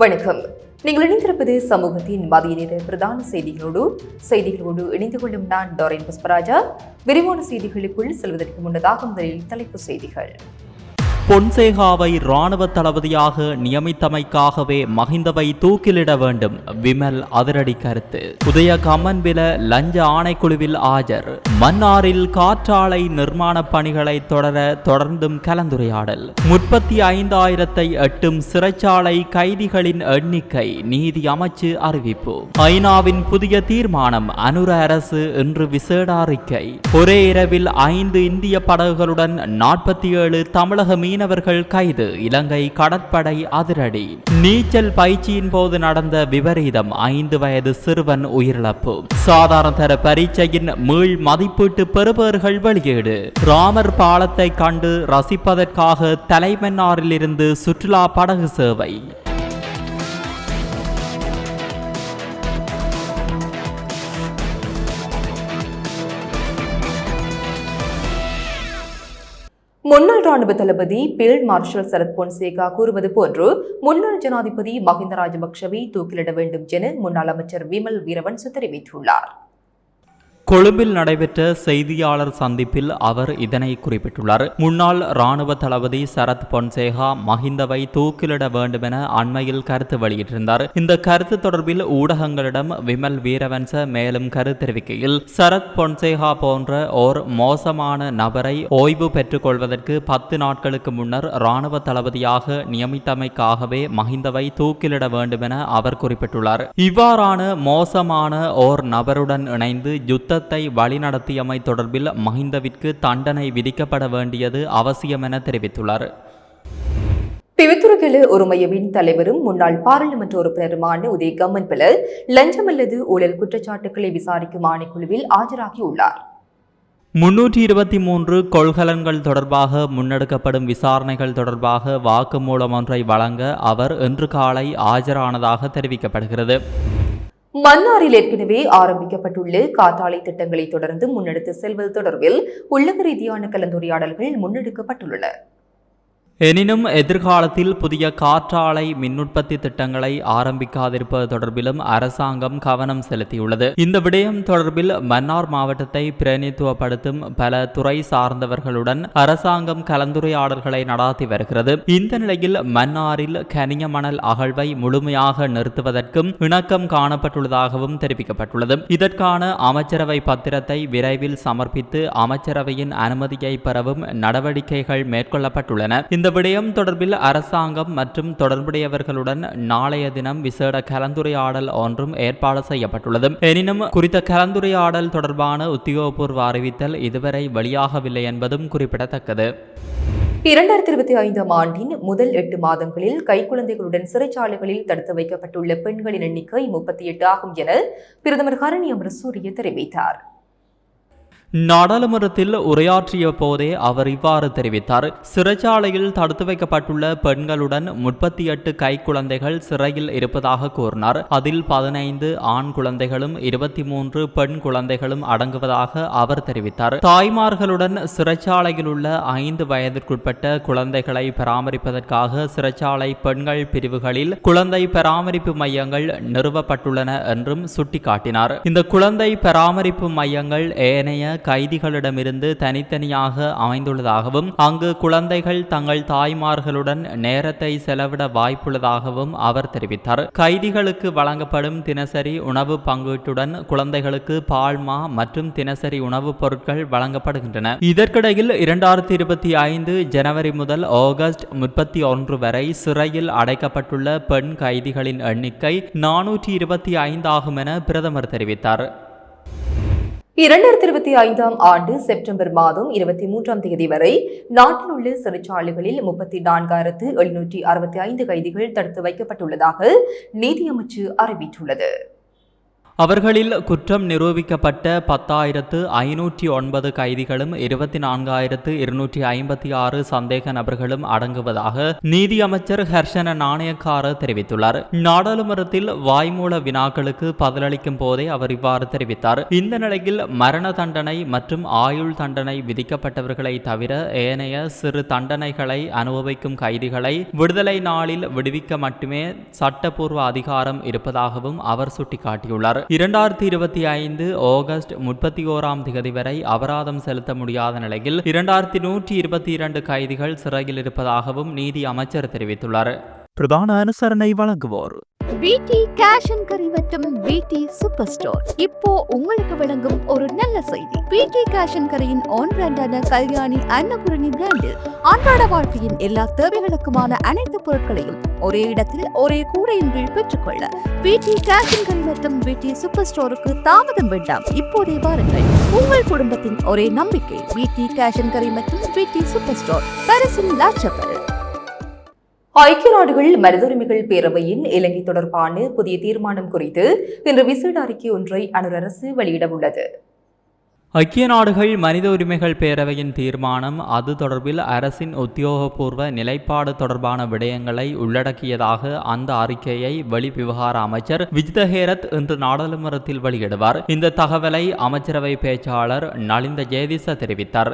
வணக்கம். நீங்கள் இணைந்திருப்பது சமூகத்தின் மதிய நேர பிரதான செய்திகளோடு இணைந்து கொள்ளும் நான் டாரின் புஷ்பராஜா. விரிவான செய்திகளுக்குள் செல்வதற்கு முன்னதாக முதலில் தலைப்புச் செய்திகள். பொன்சேகாவை இராணுவ தளபதியாக நியமித்தமைக்காகவே மஹிந்தவை தூக்கிலிட வேண்டும், விமல் அதிரடி கருத்து. உதய கம்மன்பில லஞ்ச ஆணைக்குழுவில் ஆஜர். மன்னாரில் காற்றாலை நிர்மாண பணிகளை தொடர்ந்தும் கலந்துரையாடல். 35,000 எட்டும் சிறைச்சாலை கைதிகளின் எண்ணிக்கை, நீதி அமைச்சு அறிவிப்பு. ஐநாவின் புதிய தீர்மானம், அனுர அரசு இன்று விசேட அறிக்கை. ஒரே இரவில் 5 இந்திய படகுகளுடன் 47 தமிழக மீனவர்கள் கைது, இலங்கை கடற்படை அதிரடி. நீச்சல் பயிற்சியின் போது நடந்த விபரீதம், 5 வயது சிறுவன் உயிரிழப்பு. சாதாரண தர பரீட்சையின் மீள் மதிப்பீட்டு பெறுபவர்கள் வெளியீடு. ராமர் பாலத்தை கண்டு ரசிப்பதற்காக தலைமன்னாரில் இருந்து சுற்றுலா படகு சேவை. முன்னாள் ராணுவ தளபதி பீல்ட் மார்ஷல் சரத் பொன்சேகா கூறுவது போன்று முன்னாள் ஜனாதிபதி மஹிந்த ராஜபக்ஷவை தூக்கிலிட வேண்டும் என முன்னாள் அமைச்சர் விமல் வீரவன்ச தெரிவித்துள்ளார். கொழும்பில் நடைபெற்ற செய்தியாளர் சந்திப்பில் அவர் இதனை குறிப்பிட்டுள்ளார். முன்னாள் ராணுவ தளபதி சரத் பொன்சேகா மஹிந்தவை தூக்கிலிட வேண்டும் என அண்மையில் கருத்து வெளியிட்டிருந்தார். இந்த கருத்து தொடர்பில் ஊடகங்களிடம் விமல் வீரவன்ச மேலும் கருத்து தெரிவிக்கையில், சரத் பொன்சேகா போன்ற ஓர் மோசமான நபரை ஓய்வு பெற்றுக் கொள்வதற்கு 10 நாட்களுக்கு முன்னர் ராணுவ தளபதியாக நியமித்தமைக்காகவே மஹிந்தவை தூக்கிலிட வேண்டும் என அவர் குறிப்பிட்டுள்ளார். இவ்வாறான மோசமான ஓர் நபருடன் இணைந்து யுத்த வழிநடத்தியமை தொடர்பில் மஹிந்தவிற்கு தண்டனை விதிக்கப்பட வேண்டியது அவசியம் என தெரிவித்துள்ளார். பிவித்துறைகள ஒருமையவின் தலைவரும் முன்னாள் பாராளுமன்ற உறுப்பினருமான உதய கம்மன்பில லஞ்சம் அல்லது ஊழல் குற்றச்சாட்டுகளை விசாரிக்கும் ஆணைக்குழுவில் ஆஜராகியுள்ளார். 323 கொள்கலன்கள் தொடர்பாக முன்னெடுக்கப்படும் விசாரணைகள் தொடர்பாக வாக்குமூலம் ஒன்றை வழங்க அவர் இன்று காலை ஆஜரானதாக தெரிவிக்கப்படுகிறது. மன்னாரில் ஏற்கனவே ஆரம்பிக்கப்பட்டுள்ள காற்றாலை திட்டங்களை தொடர்ந்து முன்னெடுத்து செல்வது தொடர்பில் உள்ளக ரீதியான கலந்துரையாடல்கள் முன்னெடுக்கப்பட்டுள்ளன. எனினும் எதிர்காலத்தில் புதிய காற்றாலை மின்னுற்பத்தி திட்டங்களை ஆரம்பிக்காதிருப்பது தொடர்பிலும் அரசாங்கம் கவனம் செலுத்தியுள்ளது. இந்த விடயம் தொடர்பில் மன்னார் மாவட்டத்தை பிரதிநிதித்துவப்படுத்தும் பல துறை சார்ந்தவர்களுடன் அரசாங்கம் கலந்துரையாடல்களை நடாத்தி வருகிறது. இந்த நிலையில் மன்னாரில் கனிய மணல் அகழ்வை முழுமையாக நிறுத்துவதற்கும் இணக்கம் காணப்பட்டுள்ளதாகவும் தெரிவிக்கப்பட்டுள்ளது. இதற்கான அமைச்சரவை பத்திரத்தை விரைவில் சமர்ப்பித்து அமைச்சரவையின் அனுமதியை பெறவும் நடவடிக்கைகள் மேற்கொள்ளப்பட்டுள்ளன. இந்த விடயம் தொடர்பில் அரசாங்கம் மற்றும் தொடர்புடையவர்களுடன் நாளைய தினம் விசேட கலந்துரையாடல் ஒன்றும் ஏற்பாடு செய்யப்பட்டுள்ளது. எனினும் குறித்த கலந்துரையாடல் தொடர்பான உத்தியோகபூர்வ அறிவித்தல் இதுவரை வெளியாகவில்லை என்பதும் குறிப்பிடத்தக்கது. 2025 ஆண்டின் முதல் 8 மாதங்களில் கைக்குழந்தைகளுடன் சிறைச்சாலைகளில் தடுத்து வைக்கப்பட்டுள்ள பெண்களின் எண்ணிக்கை 38 ஆகும் என பிரதமர் ஹரணி அமரசூரிய தெரிவித்தார். நாடாளுமன்றத்தில் உரையாற்றிய போதே அவர் இவ்வாறு தெரிவித்தார். சிறைச்சாலையில் தடுத்து வைக்கப்பட்டுள்ள பெண்களுடன் 38 கைக்குழந்தைகள் சிறையில் இருப்பதாக கூறினார். அதில் 15 ஆண் குழந்தைகளும் 23 பெண் குழந்தைகளும் அடங்குவதாக அவர் தெரிவித்தார். தாய்மார்களுடன் சிறைச்சாலையில் உள்ள 5 வயதிற்குட்பட்ட குழந்தைகளை பராமரிப்பதற்காக சிறைச்சாலை பெண்கள் பிரிவுகளில் குழந்தை பராமரிப்பு மையங்கள் நிறுவப்பட்டுள்ளன என்றும் சுட்டிக்காட்டினார். இந்த குழந்தை பராமரிப்பு மையங்கள் ஏனைய கைதிகளிடமிருந்து தனித்தனியாக அமைந்துள்ளதாகவும் அங்கு குழந்தைகள் தங்கள் தாய்மார்களுடன் நேரத்தை செலவிட வாய்ப்புள்ளதாகவும் அவர் தெரிவித்தார். கைதிகளுக்கு வழங்கப்படும் தினசரி உணவு பங்கீட்டுடன் குழந்தைகளுக்கு பால்மா மற்றும் தினசரி உணவுப் பொருட்கள் வழங்கப்படுகின்றன. இதற்கிடையில் 2025 ஜனவரி முதல் ஆகஸ்ட் 31 வரை சிறையில் அடைக்கப்பட்டுள்ள பெண் கைதிகளின் எண்ணிக்கை 425 ஆகும் என பிரதமர் தெரிவித்தார். 2025 ஆண்டு செப்டம்பர் மாதம் 23ஆம் தேதி வரை நாட்டில் உள்ள சிறைச்சாலைகளில் 34,765 கைதிகள் தடுத்து வைக்கப்பட்டுள்ளதாக நீதி அமைச்சு அறிவித்துள்ளது. அவர்களில் குற்றம் நிரூபிக்கப்பட்ட 10,509 கைதிகளும் 24,256 சந்தேக நபர்களும் அடங்குவதாக நீதி அமைச்சர் ஹர்ஷன நாணயக்கார தெரிவித்துள்ளார். நாடாளுமன்றத்தில் வாய்மூல வினாக்களுக்கு பதிலளிக்கும் போதே அவர் இவ்வாறு தெரிவித்தார். இந்த நிலையில் மரண தண்டனை மற்றும் ஆயுள் தண்டனை விதிக்கப்பட்டவர்களை தவிர ஏனைய சிறு தண்டனைகளை அனுபவிக்கும் கைதிகளை விடுதலை நாளில் விடுவிக்க மட்டுமே சட்டப்பூர்வ அதிகாரம் இருப்பதாகவும் அவர் சுட்டிக்காட்டியுள்ளார். 2025 ஆகஸ்ட் 31ஆம் தேதி வரை அபராதம் செலுத்த முடியாத நிலையில் 2122 கைதிகள் சிறையில் இருப்பதாகவும் நீதி அமைச்சர் தெரிவித்துள்ளார். பிரதான அனுசரணை வழங்குவோர் பிடி கேஷ் அண்ட் கரி மற்றும் பிடி சூப்பர் ஸ்டோர். இப்போ உங்களுக்கு வழங்கும் ஒரு நல்ல செய்தி. பிடி கேஷ் அண்ட் கரியின் ஆன் பிராண்டான கல்யாணி அன்னபூரணி பிராண்டில் அன்றாட வாழ்க்கையின் எல்லா தேவைகளுக்குமான அனைத்து பொருட்களையும் ஒரே இடத்தில் ஒரே கூரையின் கீழ் பெற்றுக்கொள்ள பிடி கேஷ் அண்ட் கரி மற்றும் பிடி சூப்பர் ஸ்டோருக்கு தாமதம் வேண்டாம். இப்போதே வாருங்கள். உங்கள் குடும்பத்தின் ஒரே நம்பிக்கை பிடி கேஷ் அண்ட் கரி மற்றும் பிடி சூப்பர் ஸ்டோர், பாரிஸின் லா சப்பல். ஐக்கிய நாடுகள் மனித உரிமைகள் பேரவையின் இலங்கை தொடர்பான புதிய தீர்மானம் குறித்து இன்று விசேட அறிக்கை ஒன்றை அனுர் அரசு வெளியிடவுள்ளது. ஐக்கிய நாடுகள் மனித உரிமைகள் பேரவையின் தீர்மானம் அது தொடர்பில் அரசின் உத்தியோகபூர்வ நிலைப்பாடு தொடர்பான விடயங்களை உள்ளடக்கியதாக அந்த அறிக்கையை வெளிவிவகார அமைச்சர் விஜித ஹேரத் இன்று நாடாளுமன்றத்தில் வெளியிடுவார். இந்த தகவலை அமைச்சரவை பேச்சாளர் நலிந்த ஜேதிச தெரிவித்தார்.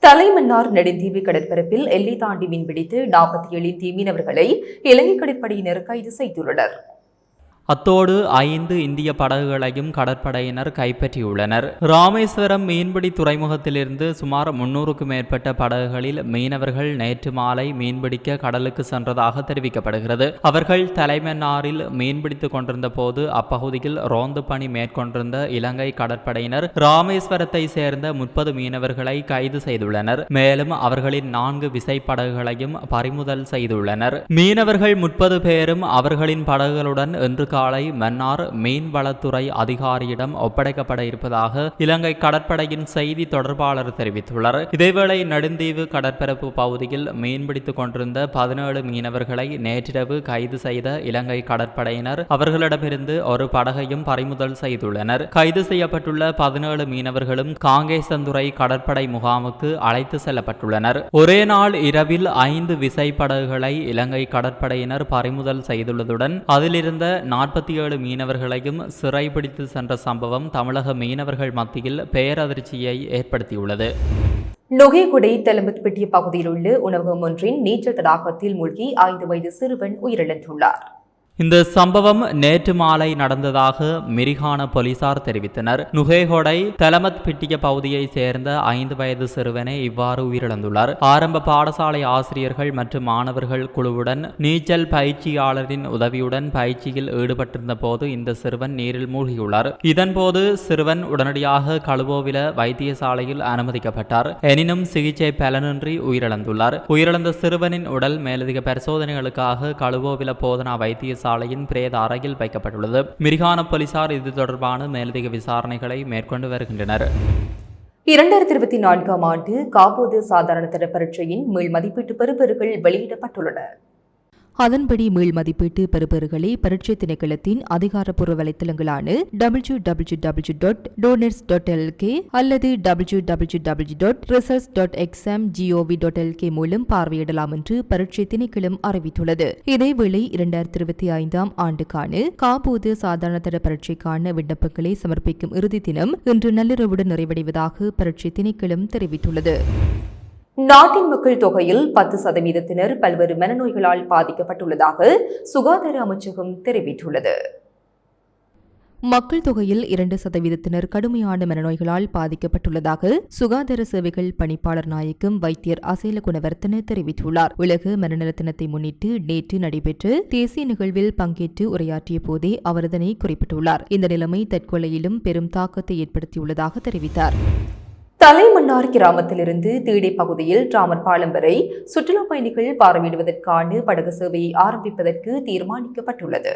தலைமன்னார் நெடுந்தீவு கடற்பரப்பில் எல்லை தாண்டி மீன்பிடித்து 47 மீனவர்களை இலங்கை கடற்படையினர் கைது செய்துள்ளனர். அத்தோடு 5 இந்திய படகுகளையும் கடற்படையினர் கைப்பற்றியுள்ளனர். ராமேஸ்வரம் மீன்பிடி துறைமுகத்திலிருந்து சுமார் 300க்கும் மேற்பட்ட படகுகளில் மீனவர்கள் நேற்று மாலை மீன்பிடிக்க கடலுக்கு சென்றதாக தெரிவிக்கப்படுகிறது. அவர்கள் தலைமன்னாரில் மீன்பிடித்துக் கொண்டிருந்த போது அப்பகுதியில் ரோந்து பணி மேற்கொண்டிருந்த இலங்கை கடற்படையினர் ராமேஸ்வரத்தை சேர்ந்த 30 மீனவர்களை கைது செய்துள்ளனர். மேலும் அவர்களின் 4 விசைப்படகுகளையும் பறிமுதல் செய்துள்ளனர். மீனவர்கள் 30 பேரும் அவர்களின் படகுகளுடன் இன்று காலை மன்னார் மீன்வளத்துறை அதிகாரியிடம் ஒப்படைக்கப்பட இருப்பதாக இலங்கை கடற்படையின் செய்தி தொடர்பாளர் தெரிவித்துள்ளார். இதேவேளை நெடுந்தீவு கடற்பரப்பு பகுதியில் மீன்பிடித்துக் கொண்டிருந்த 17 மீனவர்களை நேற்றிரவு கைது செய்த இலங்கை கடற்படையினர் அவர்களிடமிருந்து ஒரு படகையும் பறிமுதல் செய்துள்ளனர். கைது செய்யப்பட்டுள்ள 17 மீனவர்களும் காங்கேசந்துறை கடற்படை முகாமுக்கு அழைத்து செல்லப்பட்டுள்ளனர். ஒரே நாள் இரவில் 5 விசைப்படகுகளை இலங்கை கடற்படையினர் பறிமுதல் செய்துள்ளதுடன் அதிலிருந்த 47 மீனவர்களையும் சிறைபிடித்து சென்ற சம்பவம் தமிழக மீனவர்கள் மத்தியில் பேரதிர்ச்சியை ஏற்படுத்தியுள்ளது. நுகேகுடை தெலம்பத்பெட்டிய பகுதியில் உள்ள உணவகம் ஒன்றின் நீச்சல் தடாகத்தில் மூழ்கி 5 வயது சிறுவன் உயிரிழந்துள்ளார். இந்த சம்பவம் நேற்று மாலை நடந்ததாக மிரிகான போலீசார் தெரிவித்தனர். நுகேகொடை தெலமத்பிட்டிய பகுதியை சேர்ந்த 5 வயது சிறுவனே இவ்வாறு உயிரிழந்துள்ளார். ஆரம்ப பாடசாலை ஆசிரியர்கள் மற்றும் மாணவர்கள் குழுவுடன் நீச்சல் பயிற்சியாளரின் உதவியுடன் பயிற்சியில் ஈடுபட்டிருந்த போது இந்த சிறுவன் நீரில் மூழ்கியுள்ளார். இதன்போது சிறுவன் உடனடியாக களுவோவில வைத்தியசாலையில் அனுமதிக்கப்பட்டார். எனினும் சிகிச்சை பலனின்றி உயிரிழந்துள்ளார். உயிரிழந்த சிறுவனின் உடல் மேலதிக பரிசோதனைகளுக்காக களுவோவில போதனா வைத்திய சாலையின் பிரேத அறையில் வைக்கப்பட்டுள்ளது. மிரிகான போலீசார் இது தொடர்பான மேலதிக விசாரணைகளை மேற்கொண்டு வருகின்றனர். 2024ஆம் ஆண்டு காபோது சாதாரண தர பரீட்சையின் மீள் மதிப்பீட்டு பெறுபேறுகள் வெளியிடப்பட்டுள்ளன. அதன்படி மீள் மதிப்பீட்டு பெறுபேறுகளை பரீட்சை திணைக்களத்தின் அதிகாரப்பூர்வ வலைத்தளங்களான www.donors.lk அல்லது www.results.exam.gov.lk மூலம் பார்வையிடலாம் என்று பரீட்சை திணைக்களம் அறிவித்துள்ளது. இதேவேளை 2025ஆம் ஆண்டுக்கான காபோது சாதாரண தர பரீட்சைக்கான விண்ணப்பங்களை சமர்ப்பிக்கும் இறுதி தினம் இன்று நள்ளிரவுடன் நிறைவடைவதாக பரீட்சை திணைக்களம் தெரிவித்துள்ளது. நாட்டின் மக்கள் தொகையில் 10% பல்வேறு மனநோய்களால் பாதிக்கப்பட்டுள்ளதாக சுகாதார அமைச்சகம் தெரிவித்துள்ளது. மக்கள் தொகையில் 2% கடுமையான மனநோய்களால் பாதிக்கப்பட்டுள்ளதாக சுகாதார சேவைகள் பணிப்பாளர் நாயகம் வைத்தியர் அசேல குணவர்த்தன தெரிவித்துள்ளார். உலக மனநல தினத்தை முன்னிட்டு நேற்று நடைபெற்ற தேசிய நிகழ்வில் பங்கேற்று உரையாற்றிய போதே அவர் இதனை குறிப்பிட்டுள்ளார். இந்த நிலைமை தற்கொலையிலும் பெரும் தாக்கத்தை ஏற்படுத்தியுள்ளதாக தெரிவித்தார். தலைமன்னார் கிராமத்திலிருந்து தீடை பகுதியில் டிராமர் பாலம் வரை சுற்றுலா பயணிகள் பார்வையிடுவதற்கான படகு சேவையை ஆரம்பிப்பதற்கு தீர்மானிக்கப்பட்டுள்ளது.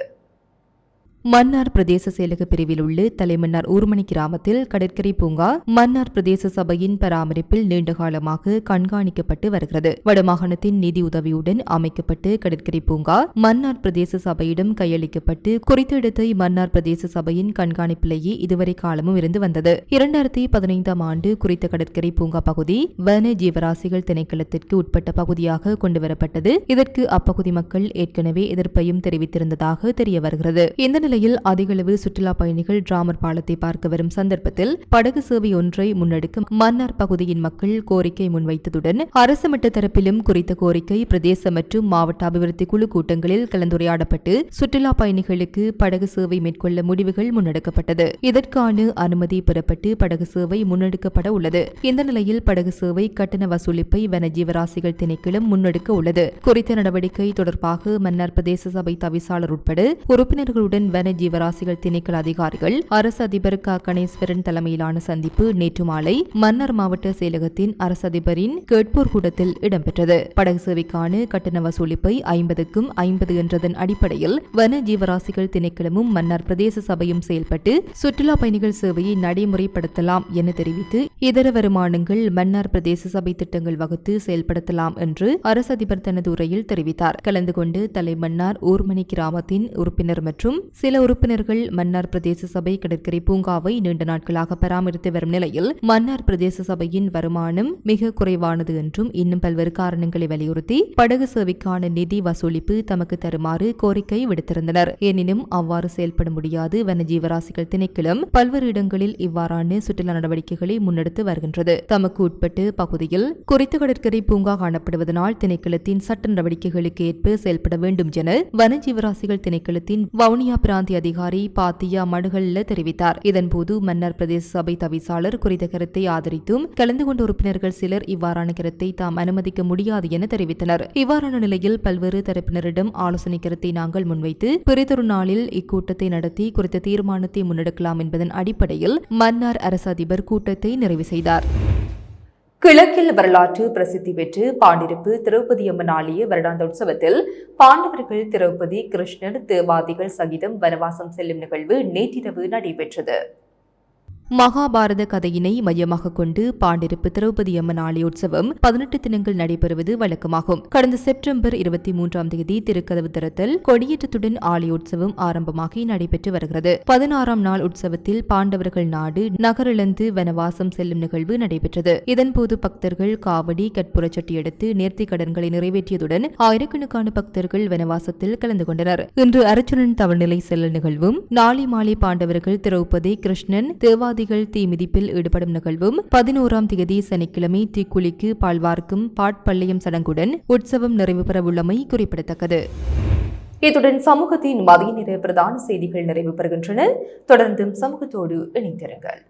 மன்னார் பிரதேச செயலக பிரிவில் உள்ள தலைமன்னார் ஊர்மணி கிராமத்தில் கடற்கரை பூங்கா மன்னார் பிரதேச சபையின் பராமரிப்பில் நீண்டகாலமாக கண்காணிக்கப்பட்டு வருகிறது. வடமாகாணத்தின் நிதி உதவியுடன் அமைக்கப்பட்ட கடற்கரை பூங்கா மன்னார் பிரதேச சபையிடம் கையளிக்கப்பட்டு குறித்த இடத்தை மன்னார் பிரதேச சபையின் கண்காணிப்பிலேயே இதுவரை காலமும் இருந்து வந்தது. 2015ஆம் ஆண்டு குறித்த கடற்கரை பூங்கா பகுதி வன ஜீவராசிகள் திணைக்களத்திற்கு உட்பட்ட பகுதியாக கொண்டுவரப்பட்டது. இதற்கு அப்பகுதி மக்கள் ஏற்கனவே எதிர்ப்பையும் தெரிவித்திருந்ததாக தெரிய வருகிறது. இந்த நிலையில் அதிகளவு சுற்றுலா பயணிகள் டிராமர் பாலத்தை பார்க்க வரும் சந்தர்ப்பத்தில் படகு சேவை ஒன்றை முன்னெடுக்க மன்னார் பகுதியின் மக்கள் கோரிக்கை முன்வைத்ததுடன் அரசு மட்ட தரப்பிலும் குறித்த கோரிக்கை பிரதேச மற்றும் மாவட்ட அபிவிருத்தி குழு கூட்டங்களில் கலந்துரையாடப்பட்டு சுற்றுலா பயணிகளுக்கு படகு சேவை மேற்கொள்ள முடிவுகள் முன்னெடுக்கப்பட்டது. இதற்கான அனுமதி பெறப்பட்டு படகு சேவை முன்னெடுக்கப்பட உள்ளது. இந்த நிலையில் படகு சேவை கட்டண வசூலிப்பை வன ஜீவராசிகள் திணைக்களம் முன்னெடுக்க உள்ளது. குறித்த நடவடிக்கை தொடர்பாக மன்னார் பிரதேச சபை தவிசாளர் உட்பட உறுப்பினர்களுடன் வன ஜீவராசிகள் திணைக்கள அதிகாரிகள் அரசு அதிபர் க கணேஸ்வரன் தலைமையிலான சந்திப்பு நேற்று மாலை மன்னார் மாவட்ட செயலகத்தின் அரசு அதிபரின் கேட்போர் கூட்டத்தில் இடம்பெற்றது. படகு சேவைக்கான கட்டண வசூலிப்பை 50க்கும் 50 என்றதன் அடிப்படையில் வன ஜீவராசிகள் திணைக்களமும் மன்னார் பிரதேச சபையும் செயல்பட்டு சுற்றுலா பயணிகள் சேவையை நடைமுறைப்படுத்தலாம் என தெரிவித்து இதர வருமானங்கள் மன்னார் பிரதேச சபை திட்டங்கள் வகுத்து செயல்படுத்தலாம் என்று அரசு அதிபர் தனது உரையில் தெரிவித்தார். கலந்து கொண்டு தலைமன்னார் ஊர்மணி கிராமத்தின் உறுப்பினர் மற்றும் சில உறுப்பினர்கள் மன்னார் பிரதேச சபை கடற்கரை பூங்காவை நீண்ட நாட்களாக பராமரித்து வரும் நிலையில் மன்னார் பிரதேச சபையின் வருமானம் மிக குறைவானது என்றும் இன்னும் பல்வேறு காரணங்களை வலியுறுத்தி படகு சேவைக்கான நிதி வசூலிப்பு தமக்கு தருமாறு கோரிக்கை விடுத்திருந்தனர். எனினும் அவ்வாறு செயல்பட முடியாது. வன ஜீவராசிகள் திணைக்களம் பல்வேறு இடங்களில் இவ்வாறான சுற்றுலா நடவடிக்கைகளை முன்னெடுத்து வருகின்றது. தமக்கு உட்பட்டு பகுதியில் குறித்த கடற்கரை பூங்கா காணப்படுவதனால் திணைக்களத்தின் சட்ட நடவடிக்கைகளுக்கு ஏற்ப செயல்பட வேண்டும் என வன ஜீவராசிகள் திணைக்களத்தின் வவுனியா பிராந்திய அதிகாரி பாத்தியா மடுகல்ல தெரிவித்தார். இதன்போது மன்னார் பிரதேச சபை தவிசாளர் குறித்த கருத்தை ஆதரித்தும் கலந்து கொண்ட உறுப்பினர்கள் சிலர் இவ்வாறான கருத்தை தாம் அனுமதிக்க முடியாது என தெரிவித்தனர். இவ்வாறான நிலையில் பல்வேறு தரப்பினரிடம் ஆலோசனை கருத்தை நாங்கள் முன்வைத்து பிறிதொரு நாளில் இக்கூட்டத்தை நடத்தி குறித்த தீர்மானத்தை முன்னெடுக்கலாம் என்பதன் அடிப்படையில் மன்னார் அரசு அதிபர் கூட்டத்தை நிறைவு செய்தார். கிழக்கில் வரலாற்று பிரசித்தி பெற்று பாண்டிருப்பு திரௌபதி அம்மன் ஆலய வருடாந்த உற்சவத்தில் பாண்டவர்கள் திரௌபதி கிருஷ்ணர் தேவாதிகள் சகிதம் வனவாசம் செல்லும் நிகழ்வு நேற்றிரவு நடைபெற்றது. மகாபாரத கதையினை மையமாக கொண்டு பாண்டிருப்பு திரௌபதி அம்மன் ஆலய உற்சவம் 18 தினங்கள் நடைபெறுவது வழக்கமாகும். கடந்த செப்டம்பர் 23ஆம் தேதி திருக்கதவு திறத்தல் கொடியேற்றத்துடன் ஆலய உற்சவம் ஆரம்பமாகி நடைபெற்று வருகிறது. 16ஆம் நாள் உற்சவத்தில் பாண்டவர்கள் நாடு நகரிழந்து வனவாசம் செல்லும் நிகழ்வு நடைபெற்றது. இதன்போது பக்தர்கள் காவடி கற்பூரச்சட்டி எடுத்து நேர்த்தி கடன்களை நிறைவேற்றியதுடன் ஆயிரக்கணக்கான பக்தர்கள் வனவாசத்தில் கலந்து கொண்டனர். இன்று அர்ச்சுனன் தவநிலை செல்லல் நிகழ்வும் நாளை மாலை பாண்டவர்கள் திரௌபதி கிருஷ்ணன் தேவாதி தீமிதிப்பில் ஈடுபடும் நிகழ்வும் 11ஆம் தேதி சனிக்கிழமை தீக்குளிக்கு பால்வார்க்கும் பாட்பள்ளியம் சடங்குடன் உற்சவம் நிறைவு பெறவுள்ளமை குறிப்பிடத்தக்கது. இத்துடன் சமூகத்தின் மதிய நேர பிரதான செய்திகள் நிறைவு பெறுகின்றன. தொடர்ந்தும் சமூகத்தோடு இணைந்திருங்கள்.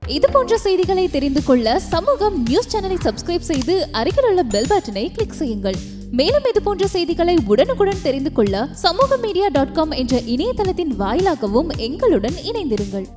இது போன்ற செய்திகளை தெரிந்து கொள்ள சமூகம் நியூஸ் சேனலை சப்ஸ்கிரைப் செய்து அருகில் உள்ள பெல் பட்டனை கிளிக் செய்யுங்கள். மேலும் இது போன்ற செய்திகளை உடனுக்குடன் தெரிந்து கொள்ள சமூகமீடியா.com என்ற இணையதளத்தின் வாயிலாகவும் எங்களுடன் இணைந்திருங்கள்.